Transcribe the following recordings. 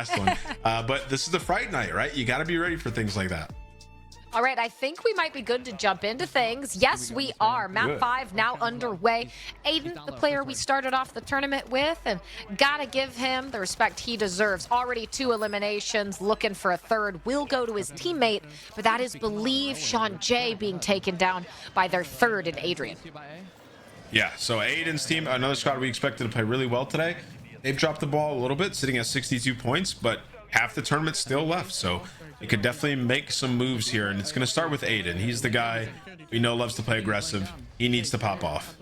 last one. But this is the Fright night, right? You got to be ready for things like that. All right, I think we might be good to jump into things. Yes, we are. Map 5 now underway. Aydan, the player we started off the tournament with, and gotta give him the respect he deserves. Already 2 eliminations, looking for a third. Will go to his teammate, but that is Believe Sean J being taken down by their third in Adrian. Yeah, so Aydan's team, another squad we expected to play really well today. They've dropped the ball a little bit, sitting at 62 points, but half the tournament still left, so it could definitely make some moves here, and it's going to start with Aydan. He's the guy we know loves to play aggressive. He needs to pop off.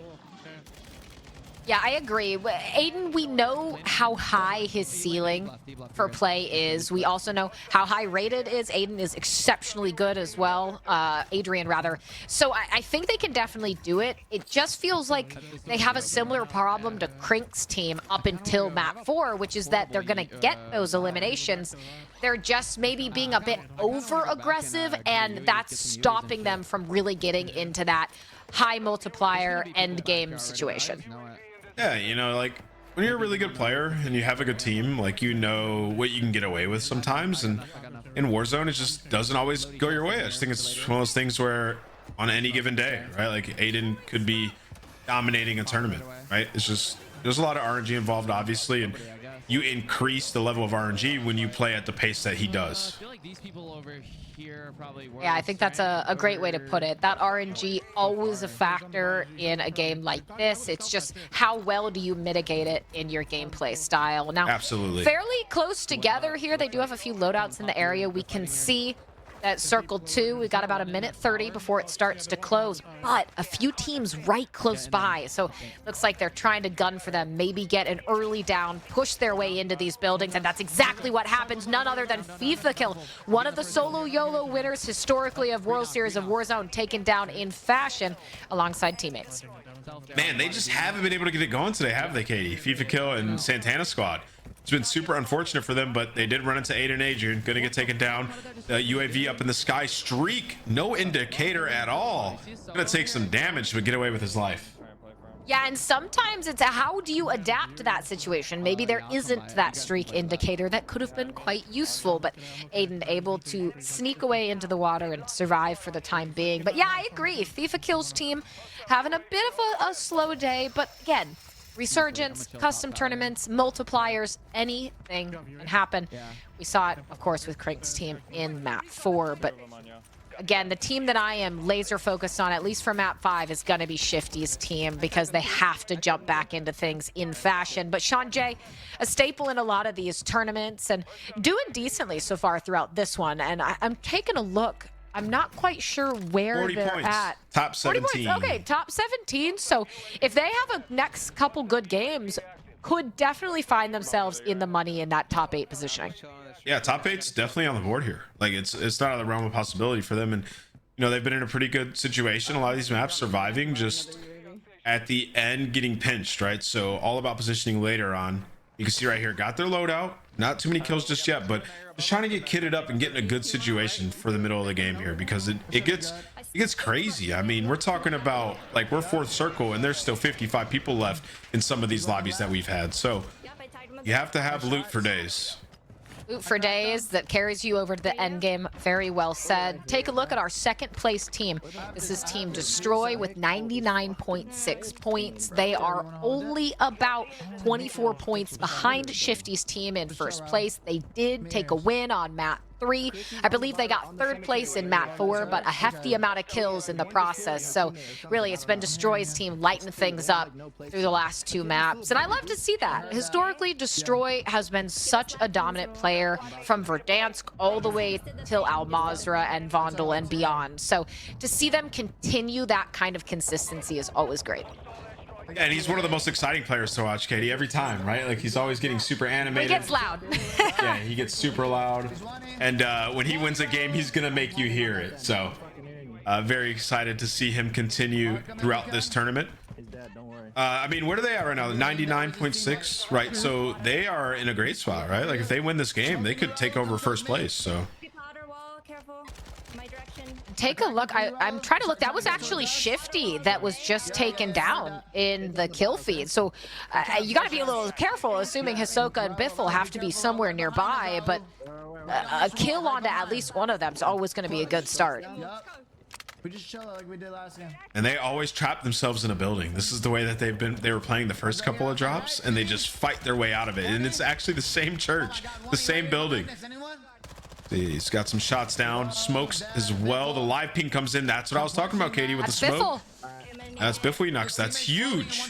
Yeah, I agree. Aydan, we know how high his ceiling for play is. We also know how high rated is. Aydan is exceptionally good as well. Adrian, rather. So I think they can definitely do it. It just feels like they have a similar problem to Krink's team up until map 4, which is that they're going to get those eliminations. They're just maybe being a bit over aggressive, and that's stopping them from really getting into that high multiplier end game situation. Yeah, you know, like when you're a really good player and you have a good team, like, you know what you can get away with sometimes, and in Warzone it just doesn't always go your way. I just think it's one of those things where on any given day, right, like Aydan could be dominating a tournament, right? It's just, there's a lot of RNG involved, obviously, and you increase the level of RNG when you play at the pace that he does. Yeah, I think that's a great way to put it. That RNG always a factor in a game like this. It's just how well do you mitigate it in your gameplay style. Now, absolutely fairly close together here. They do have a few loadouts in the area. We can see that circle 2, we've got about 1:30 before it starts to close, but a few teams right close by, so looks like they're trying to gun for them, maybe get an early down, push their way into these buildings, and that's exactly what happens. None other than FIFA one of the solo YOLO winners historically of World Series of Warzone, taken down in fashion alongside teammates. Man, they just haven't been able to get it going today, have they, Katie? FIFA and Santana squad. It's been super unfortunate for them, but they did run into Aydan and Adrian. Gonna get taken down. The UAV up in the sky. Streak, no indicator at all. Gonna take some damage but get away with his life. Yeah, and sometimes it's how do you adapt to that situation? Maybe there isn't that streak indicator. That could have been quite useful, but Aydan able to sneak away into the water and survive for the time being. But yeah, I agree. FIFA team having a bit of a slow day, but again, resurgence, custom tournaments, multipliers, anything can happen. We saw it, of course, with Krink's team in map 4, but again, the team that I am laser focused on, at least for map 5, is going to be Shifty's team, because they have to jump back into things in fashion. But Sean J, a staple in a lot of these tournaments and doing decently so far throughout this one. And I'm taking a look. I'm not quite sure where they're points. at. Top 17. Okay, top 17. So if they have a next couple good games, could definitely find themselves in the money in that top 8 positioning. Yeah, top 8's definitely on the board here. Like, it's not out of the realm of possibility for them. And, you know, they've been in a pretty good situation. A lot of these maps surviving, just at the end getting pinched, right? So all about positioning later on. You can see right here, got their loadout. Not too many kills just yet, but just trying to get kitted up and get in a good situation for the middle of the game here, because it gets crazy. I mean, we're talking about, like, we're 4th circle and there's still 55 people left in some of these lobbies that we've had. So you have to have loot for days. Loot for days that carries you over to the end game. Very well said. Take a look at our 2nd place team. This is Team Destroy with 99.6 points. They are only about 24 points behind Shifty's team in 1st place. They did take a win on map 3. I believe they got 3rd place in map 4, but a hefty amount of kills in the process. So really, it's been Destroy's team lighting things up through the last 2 maps. And I love to see that. Historically, Destroy has been such a dominant player from Verdansk all the way till Al Mazrah and Vondel and beyond. So to see them continue that kind of consistency is always great. Yeah, and he's one of the most exciting players to watch, Katie, every time, right? Like, he's always getting super animated. He gets loud. Yeah, he gets super loud. And when he wins a game, he's going to make you hear it. So very excited to see him continue throughout this tournament. I mean, what are they at right now? 99.6, right? So they are in a great spot, right? Like, if they win this game, they could take over 1st place. So take a look. I'm trying to look. That was actually Shifty that was just taken down in the kill feed. So you got to be a little careful, assuming Hisoka and Biffle have to be somewhere nearby. But a kill onto at least one of them is always going to be a good start. We just chill like we did last game. And they always trap themselves in a building. This is the way that they were playing the first couple of drops, and they just fight their way out of it. And it's actually the same church, the same building. He's got some shots down, smokes as well. The live ping comes in. That's what I was talking about, Katie, with the smoke. That's Biffle Knux. That's huge.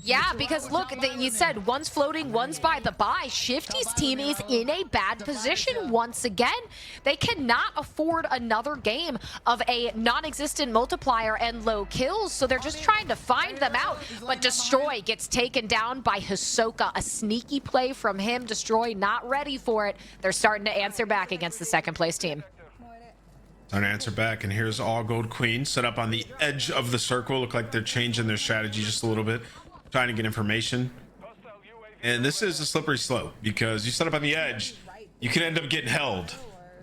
Yeah, because look, you said one's floating, one's by the buy. Shifty's team is in a bad position once again. They cannot afford another game of a non-existent multiplier and low kills, so they're just trying to find them out. But Destroy gets taken down by Hisoka. A sneaky play from him. Destroy not ready for it. They're starting to answer back against the second place team. Time to answer back, and here's All Gold Queen set up on the edge of the circle. Look like they're changing their strategy just a little bit, trying to get information. And this is a slippery slope because you set up on the edge, you can end up getting held.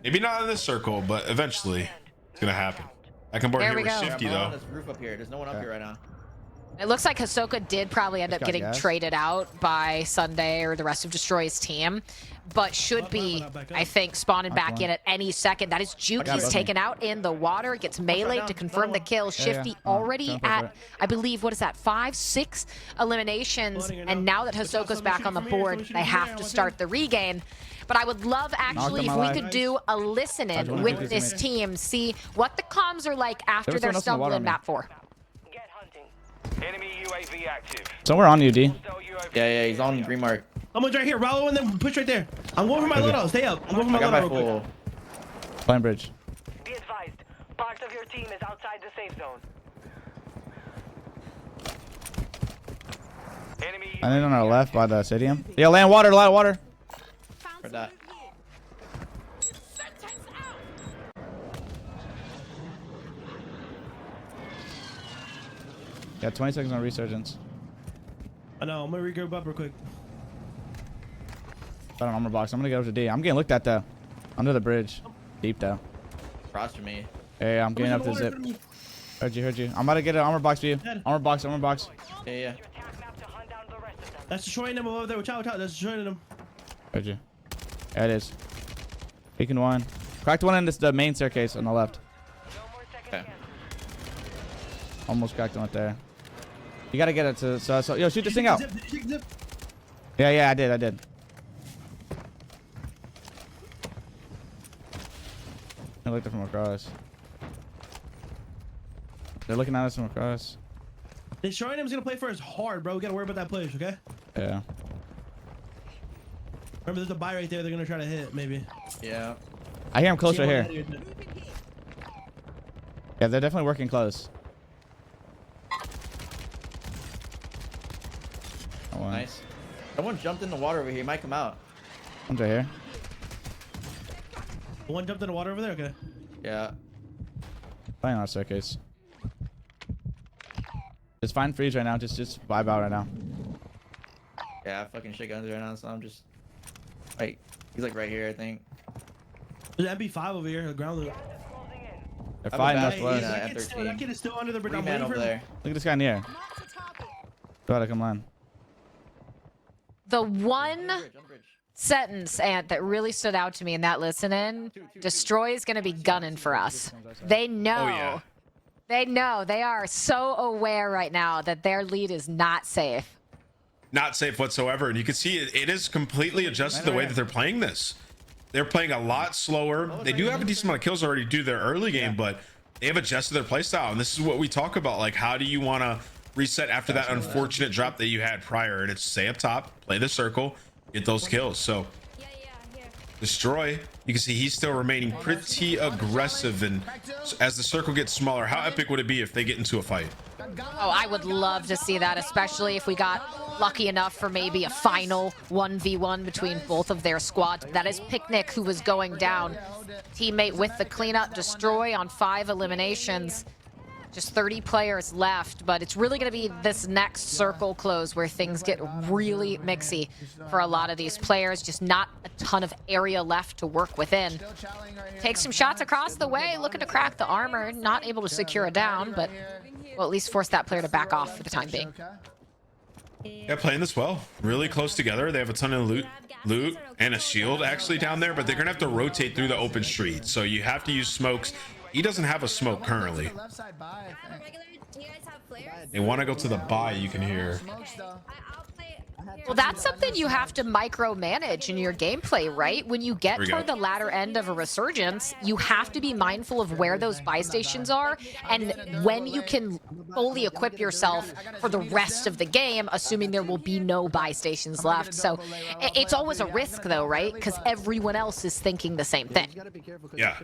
Maybe not in this circle, but eventually it's gonna happen. I can board here with Shifty though. This roof up here. There's no one up here right now. It looks like Hisoka did probably end up getting traded out by Sunday or the rest of Destroy's team, but should be, I think, spawning back in at any second. That is Juke. He's taken out in the water. Gets meleeed to confirm the kill. Shifty already at, I believe, what is that, 5, 6 eliminations. And now that Hisoka's back on the board, they have to start the regain. But I would love, actually, if we could do a listen-in with this team, see what the comms are like after their stumble in map 4. Enemy UAV active. Somewhere on you, D. Yeah, he's on green mark. Someone's right here. Rollo and then push right there. I'm going for my loadout. Stay up. I'm going for my loadout real quick. Plant bridge. Be advised, part of your team is outside the safe zone. Enemy And then on our left by the stadium. Yeah, land water, a lot of water. For that. Yeah, 20 seconds on resurgence. I know. I'm gonna regroup up real quick. Got an armor box. I'm gonna get over to D. I'm getting looked at though. Under the bridge. Deep though. Cross for me. Yeah, I'm getting up to zip. Heard you. I'm about to get an armor box for you. Armor box. Yeah. That's destroying them over there. Watch out. That's destroying them. Heard you. Yeah, it is. Peeking one. Cracked one in the main staircase on the left. Okay. Almost cracked one right there. You gotta get it to so yo, shoot this thing out. Zip. Yeah, I did. I looked at from across. They're looking at us from across. Destroying them is gonna play for us hard, bro. We gotta worry about that push, okay? Yeah. Remember, there's a buy right there. They're gonna try to hit, maybe. Yeah. I hear him close right here. Yeah, they're definitely working close. Nice. Someone jumped in the water over here. He might come out. One's right here. One jumped in the water over there. Okay. Yeah. Playing on our staircase. Just find freeze right now. Just vibe out right now. Yeah, I fucking shit guns right now, so I'm just. Wait, he's like right here, I think. There's an MP5 over here. The ground loot. They're fighting us. That kid is still under the bridge. I'm Man waiting over for there. him. Look at this guy in the air. Gotta come on. The one sentence, Ant, that really stood out to me in that listen-in, Destroy is going to be gunning for us. They know. Oh, yeah. They know. They are so aware right now that their lead is not safe. Not safe whatsoever. And you can see it is completely adjusted the way that they're playing this. They're playing a lot slower. They do have a decent amount of kills already due to their early game, but they have adjusted their playstyle. And this is what we talk about. Like, how do you want to reset after that unfortunate drop that you had prior? And it's stay up top, play the circle, get those kills. So Destroy, you can see he's still remaining pretty aggressive. And as the circle gets smaller, how epic would it be if they get into a fight? Oh, I would love to see that, especially if we got lucky enough for maybe a final 1v1 between both of their squads. That is Picnic, who was going down. Teammate with the cleanup. Destroy on 5 eliminations. Just 30 players left, but it's really going to be this next circle close where things get really mixy for a lot of these players. Just not a ton of area left to work within. Take some shots across the way, looking to crack the armor. Not able to secure a down, but will at least force that player to back off for the time being. Yeah, playing this well. Really close together. They have a ton of loot and a shield actually down there, but they're gonna have to rotate through the open street. So you have to use smokes. He doesn't have a smoke currently. They want to go to the buy, you can hear. Well, that's something you have to micromanage in your gameplay, right? When you get toward the latter end of a resurgence, you have to be mindful of where those buy stations are and when you can fully equip yourself for the rest of the game, assuming there will be no buy stations left. So it's always a risk, though, right? Because everyone else is thinking the same thing. Yeah.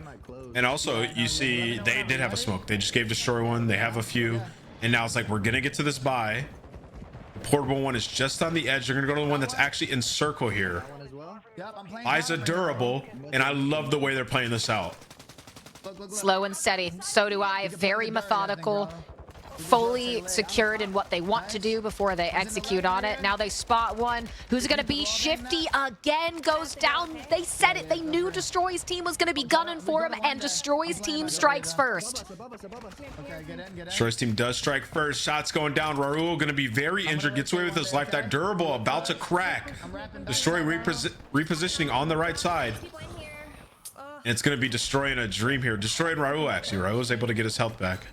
And also, you see, they did have a smoke. They just gave Destroy one. They have a few. And now it's like, we're going to get to this buy. The portable one is just on the edge. They're going to go to the one that's actually in circle here. Eyes are durable, and I love the way they're playing this out. Slow and steady. So do I. Very methodical. Fully secured in what they want to do before they execute on it. Now they spot one. Who's going to be? Shifty again goes down. They said it. They knew Destroy's team was going to be gunning for him, and Destroy's team strikes first. Destroy's team does strike first. Shots going down. Raul going to be very injured. Gets away with his life. That durable about to crack. Destroy repositioning on the right side. And it's going to be destroying a dream here. Destroying Raul, actually. Raul's able to get his health back.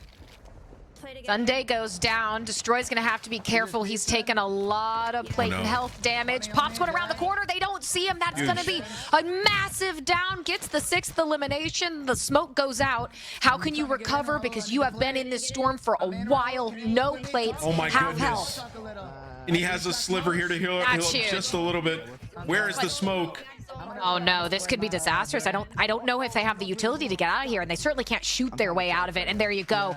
Sunday goes down. Destroy's gonna have to be careful. He's taken a lot of plate and health damage. Pops one around the corner. They don't see him. That's gonna be a massive down. Gets the 6th elimination. The smoke goes out. How can you recover? Because you have been in this storm for a while. No plates. Oh my have goodness. health. And he has a sliver here to heal up just a little bit. Where is the smoke? Oh no, this could be disastrous. I don't know if they have the utility to get out of here, and they certainly can't shoot their way out of it. And there you go.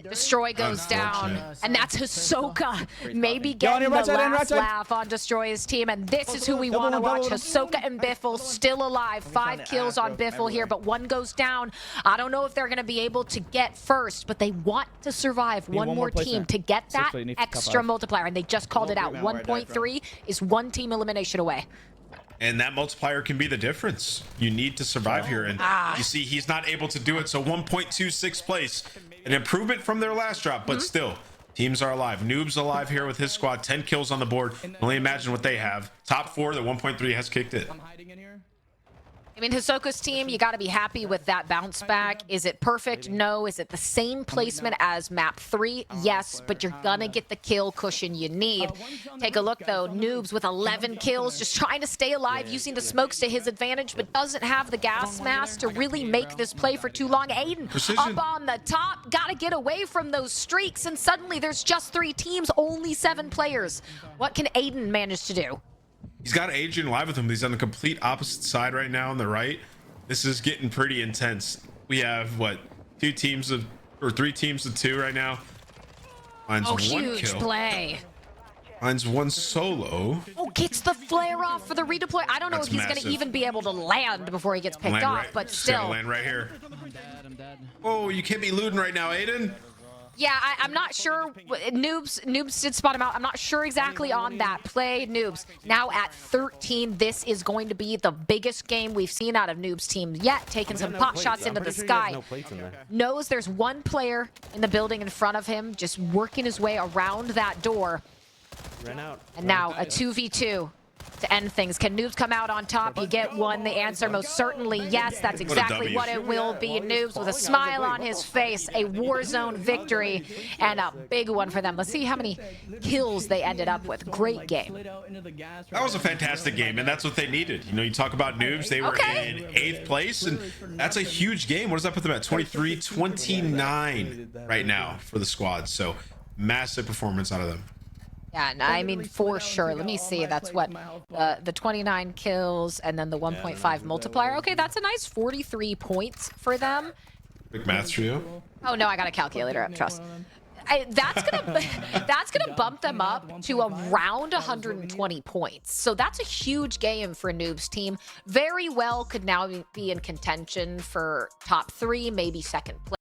Destroy goes down, and that's Hisoka maybe getting the last laugh on Destroy's team, and this is who we want to watch. Hisoka and Biffle still alive. 5 kills on Biffle here, but 1 goes down. I don't know if they're going to be able to get first, but they want to survive one more team to get that extra multiplier, and they just called it out. 1.3 is 1 team elimination away. And that multiplier can be the difference. You need to survive here. And you see, he's not able to do it. So 1.26 place. An improvement from their last drop, but still, teams are alive. Noob's alive here with his squad. 10 kills on the board. Only imagine what they have. Top 4, the 1.3 has kicked it. I mean, Hisoka's team, you got to be happy with that bounce back. Is it perfect? No. Is it the same placement as map 3? Yes, but you're going to get the kill cushion you need. Take a look, though. Noobs with 11 kills, just trying to stay alive, using the smokes to his advantage, but doesn't have the gas mask to really make this play for too long. Aydan up on the top, got to get away from those streaks, and suddenly there's just 3 teams, only 7 players. What can Aydan manage to do? He's got Adrian live with him. He's on the complete opposite side right now on the right. This is getting pretty intense. We have, what, 3 teams of 2 right now. Mine's 1 huge kill. Play. Mine's 1 solo. Oh, gets the flare off for the redeploy. I don't know if he's going to even be able to land before he gets picked off, but still. Land right here. Oh, you can't be looting right now, Aydan. Yeah, I'm not sure. Noobs did spot him out. I'm not sure exactly on that play. Noobs now at 13. This is going to be the biggest game we've seen out of Noobs' team yet. Taking some pot shots into the sky. Knows there's 1 player in the building in front of him, just working his way around that door. And now a 2v2 to end things. Can Noobs come out on top? You get 1. The answer most certainly yes. That's exactly what it will be. Noobs with a smile on his face. A Warzone victory and a big one for them. Let's see how many kills they ended up with. Great game. That was a fantastic game, and that's what they needed. You know, you talk about Noobs. They were in 8th place, and that's a huge game. What does that put them at? 23-29 right now for the squad. So massive performance out of them. Yeah, I mean, for sure. Let me see. That's what the 29 kills and then the 1.5 multiplier. Okay, that's a nice 43 points for them. Quick math trio. Oh no, I got a calculator up. Trust. That's gonna bump them up to around 120 points. So that's a huge game for Noob's team. Very well could now be in contention for top 3, maybe 2nd place.